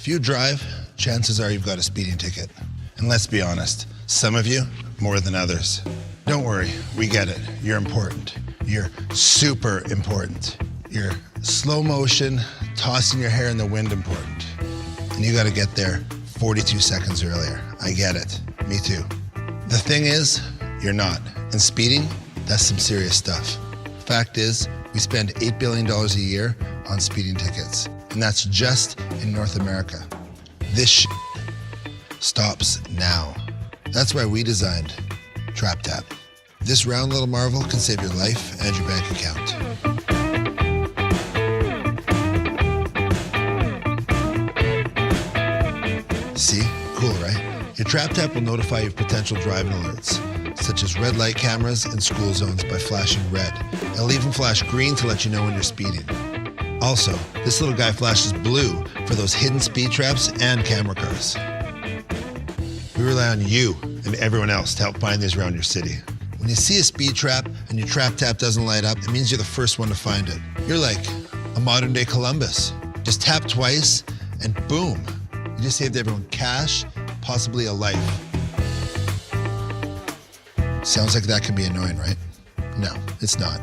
If you drive, chances are you've got a speeding ticket. And let's be honest, some of you more than others. Don't worry, we get it. You're important. You're super important. You're slow motion, tossing your hair in the wind important. And you gotta get there 42 seconds earlier. I get it, me too. The thing is, you're not. And speeding, that's some serious stuff. Fact is, we spend $8 billion a year on speeding tickets. And that's just in North America. This shit stops now. That's why we designed TrapTap. This round little marvel can save your life and your bank account. See? Cool, right? Your TrapTap will notify you of potential driving alerts, such as red light cameras in school zones by flashing red. It'll even flash green to let you know when you're speeding. Also, this little guy flashes blue for those hidden speed traps and camera cars. We rely on you and everyone else to help find these around your city. When you see a speed trap and your TrapTap doesn't light up, it means you're the first one to find it. You're like a modern day Columbus. Just tap twice and boom. You just saved everyone cash, possibly a life. Sounds like that can be annoying, right? No, it's not.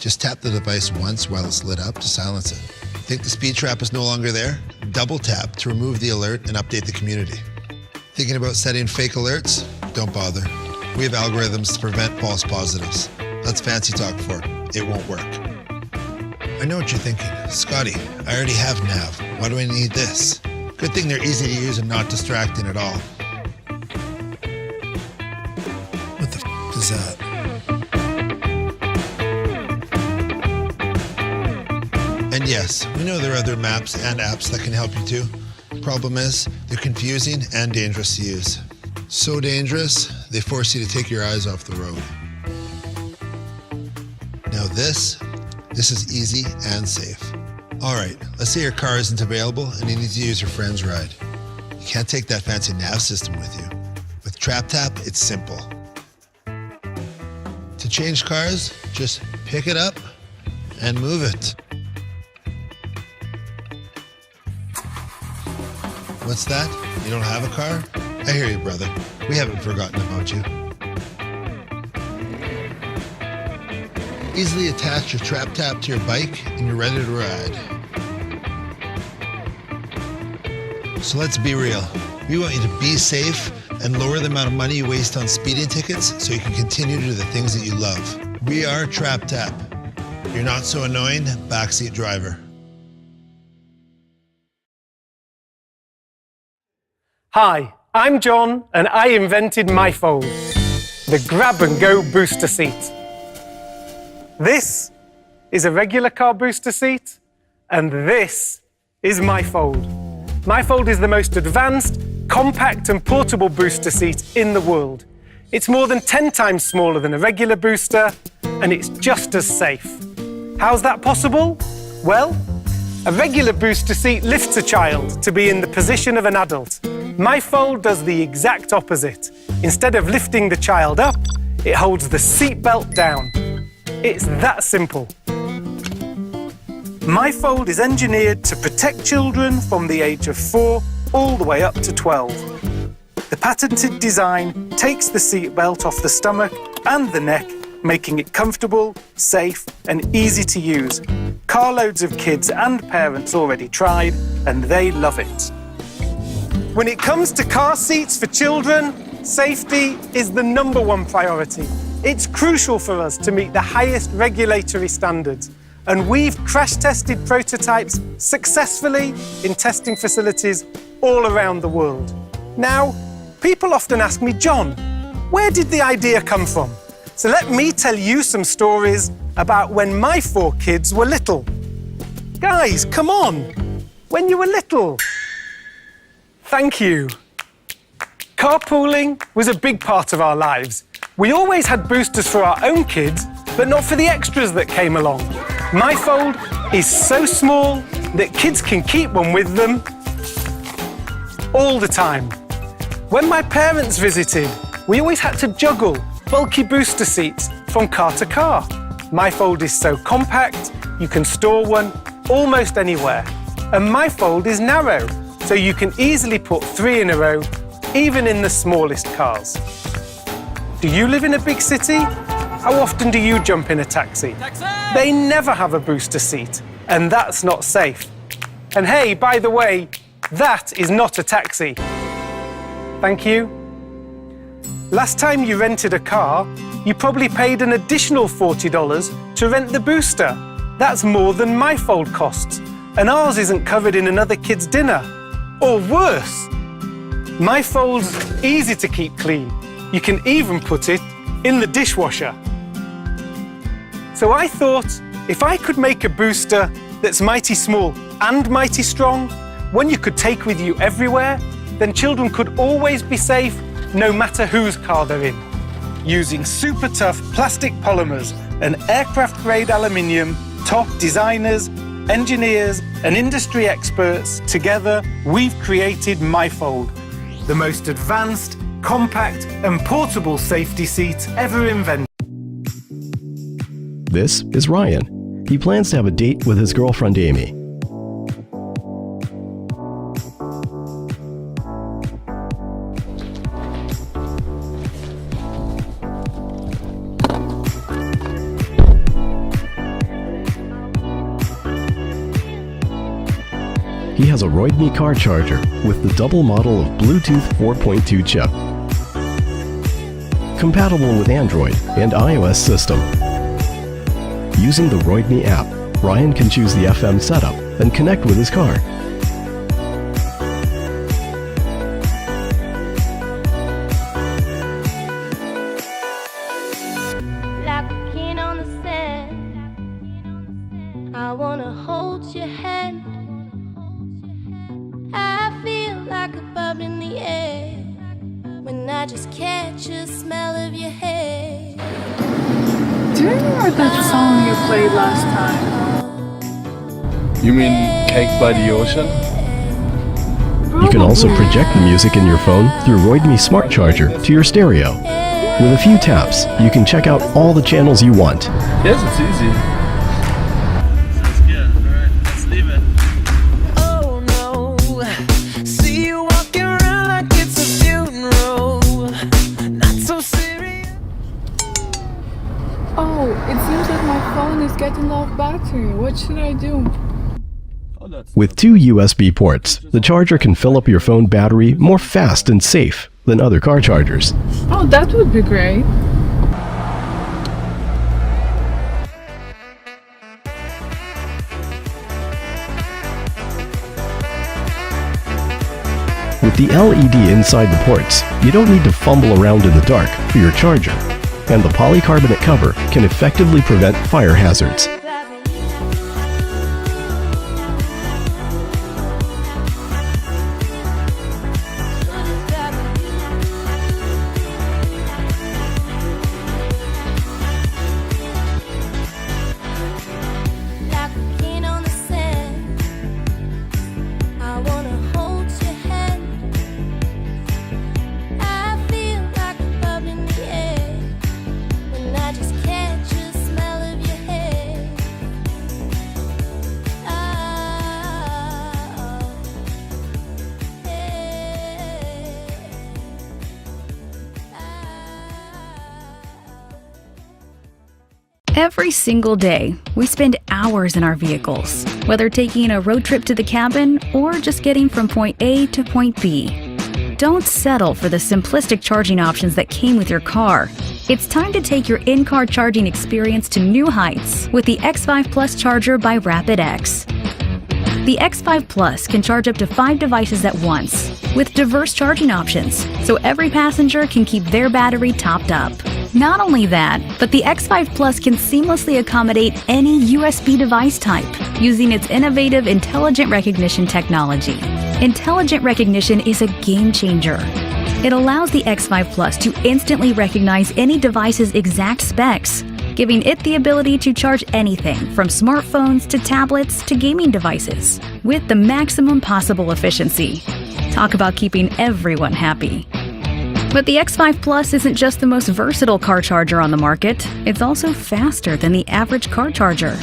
Just tap the device once while it's lit up to silence it. Think the speed trap is no longer there? Double tap to remove the alert and update the community. Thinking about setting fake alerts? Don't bother. We have algorithms to prevent false positives. That's fancy talk for it won't work. I know what you're thinking. Scotty, I already have nav. Why do I need this? Good thing they're easy to use and not distracting at all. What the f is that? And yes, we know there are other maps and apps that can help you too. Problem is, they're confusing and dangerous to use. So dangerous, they force you to take your eyes off the road. Now this is easy and safe. All right, let's say your car isn't available and you need to use your friend's ride. You can't take that fancy nav system with you. With TrapTap, it's simple. To change cars, just pick it up and move it. What's that? You don't have a car? I hear you, brother. We haven't forgotten about you. Easily attach your TrapTap to your bike and you're ready to ride. So let's be real. We want you to be safe and lower the amount of money you waste on speeding tickets so you can continue to do the things that you love. We are TrapTap. You're not so annoying, backseat driver. Hi, I'm John, and I invented MyFold, the grab-and-go booster seat. This is a regular car booster seat, and this is MyFold. MyFold is the most advanced, compact and portable booster seat in the world. It's more than 10 times smaller than a regular booster, and it's just as safe. How's that possible? Well, a regular booster seat lifts a child to be in the position of an adult. MyFold does the exact opposite. Instead of lifting the child up, it holds the seatbelt down. It's that simple. MyFold is engineered to protect children from the age of 4 all the way up to 12. The patented design takes the seatbelt off the stomach and the neck, making it comfortable, safe, and easy to use. Carloads of kids and parents already tried, and they love it. When it comes to car seats for children, safety is the #1 priority. It's crucial for us to meet the highest regulatory standards, and we've crash-tested prototypes successfully in testing facilities all around the world. Now, people often ask me, John, where did the idea come from? So let me tell you some stories about when my 4 kids were little. Guys, come on, when you were little. Thank you. Carpooling was a big part of our lives. We always had boosters for our own kids, but not for the extras that came along. MyFold is so small that kids can keep one with them all the time. When my parents visited, we always had to juggle bulky booster seats from car to car. MyFold is so compact, you can store one almost anywhere. And MyFold is narrow, so you can easily put 3 in a row, even in the smallest cars. Do you live in a big city? How often do you jump in a taxi? They never have a booster seat, and that's not safe. And hey, by the way, that is not a taxi. Thank you. Last time you rented a car, you probably paid an additional $40 to rent the booster. That's more than MyFold costs, and ours isn't covered in another kid's dinner. Or worse. MyFold's easy to keep clean. You can even put it in the dishwasher. So I thought, if I could make a booster that's mighty small and mighty strong, one you could take with you everywhere, then children could always be safe, no matter whose car they're in. Using super tough plastic polymers and aircraft-grade aluminium, top designers, engineers, and industry experts, together, we've created MyFold, the most advanced, compact, and portable safety seat ever invented. This is Ryan. He plans to have a date with his girlfriend Amy. He has a Royde car charger with the double model of Bluetooth 4.2 chip. Compatible with Android and iOS system. Using the Royde app, Ryan can choose the FM setup and connect with his car. Like a kid on the sand, I wanna hold your hand. I feel like a bubble in the air when I just catch a smell of your hair. Do you remember that song you played last time? You mean Cake by the Ocean? You can also project the music in your phone through Royde Smart Charger to your stereo. With a few taps, you can check out all the channels you want. Yes, it's easy. Sounds good. Alright, let's leave it. Oh no, see you walking around like it's a funeral. Not so serious. Oh, it seems like my phone is getting low battery. What should I do? With 2 USB ports, the charger can fill up your phone battery more fast and safe than other car chargers. Oh, that would be great. With the LED inside the ports, you don't need to fumble around in the dark for your charger, and the polycarbonate cover can effectively prevent fire hazards. Like a kid on the sand, I wanna hold your hand. I feel like a bubble in the air when I just catch a smell of your hair. Oh, Every single day, we spend hours in our vehicles, whether taking a road trip to the cabin or just getting from point A to point B. Don't settle for the simplistic charging options that came with your car. It's time to take your in-car charging experience to new heights with the X5 Plus charger by RapidX. The X5 Plus can charge up to 5 devices at once, with diverse charging options, so every passenger can keep their battery topped up. Not only that, but the X5 Plus can seamlessly accommodate any USB device type using its innovative intelligent recognition technology. Intelligent recognition is a game changer. It allows the X5 Plus to instantly recognize any device's exact specs, giving it the ability to charge anything from smartphones to tablets to gaming devices with the maximum possible efficiency. Talk about keeping everyone happy. But the X5 Plus isn't just the most versatile car charger on the market, it's also faster than the average car charger.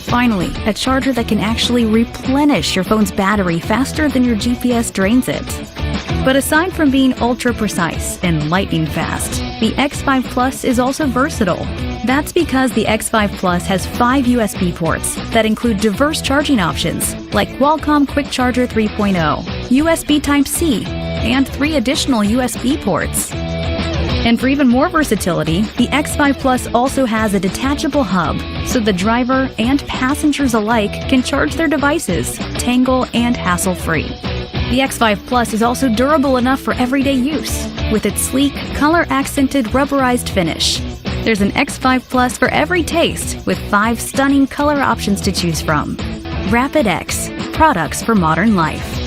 Finally, a charger that can actually replenish your phone's battery faster than your GPS drains it. But aside from being ultra precise and lightning fast, the X5 Plus is also versatile. That's because the X5 Plus has 5 USB ports that include diverse charging options like Qualcomm Quick Charger 3.0, USB Type-C, and 3 additional USB ports. And for even more versatility, the X5 Plus also has a detachable hub, so the driver and passengers alike can charge their devices, tangle and hassle-free. The X5 Plus is also durable enough for everyday use, with its sleek, color-accented rubberized finish. There's an X5 Plus for every taste, with 5 stunning color options to choose from. RapidX, products for modern life.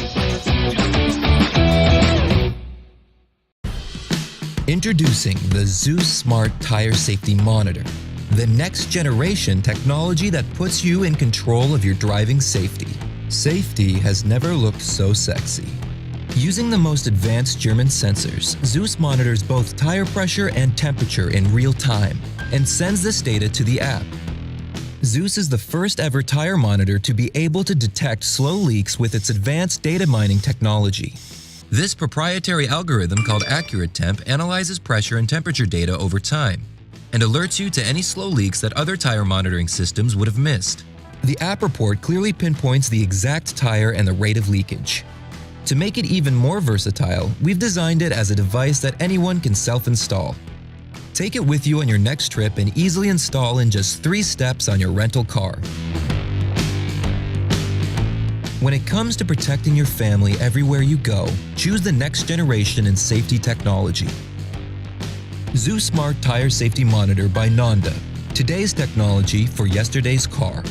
Introducing the Zeus Smart Tire Safety Monitor, the next generation technology that puts you in control of your driving safety. Safety has never looked so sexy. Using the most advanced German sensors, Zeus monitors both tire pressure and temperature in real time and sends this data to the app. Zeus is the first ever tire monitor to be able to detect slow leaks with its advanced data mining technology. This proprietary algorithm called AccurateTemp analyzes pressure and temperature data over time and alerts you to any slow leaks that other tire monitoring systems would have missed. The app report clearly pinpoints the exact tire and the rate of leakage. To make it even more versatile, we've designed it as a device that anyone can self-install. Take it with you on your next trip and easily install in just 3 steps on your rental car. When it comes to protecting your family everywhere you go, choose the next generation in safety technology. Zeus Smart Tire Safety Monitor by Nonda. Today's technology for yesterday's car.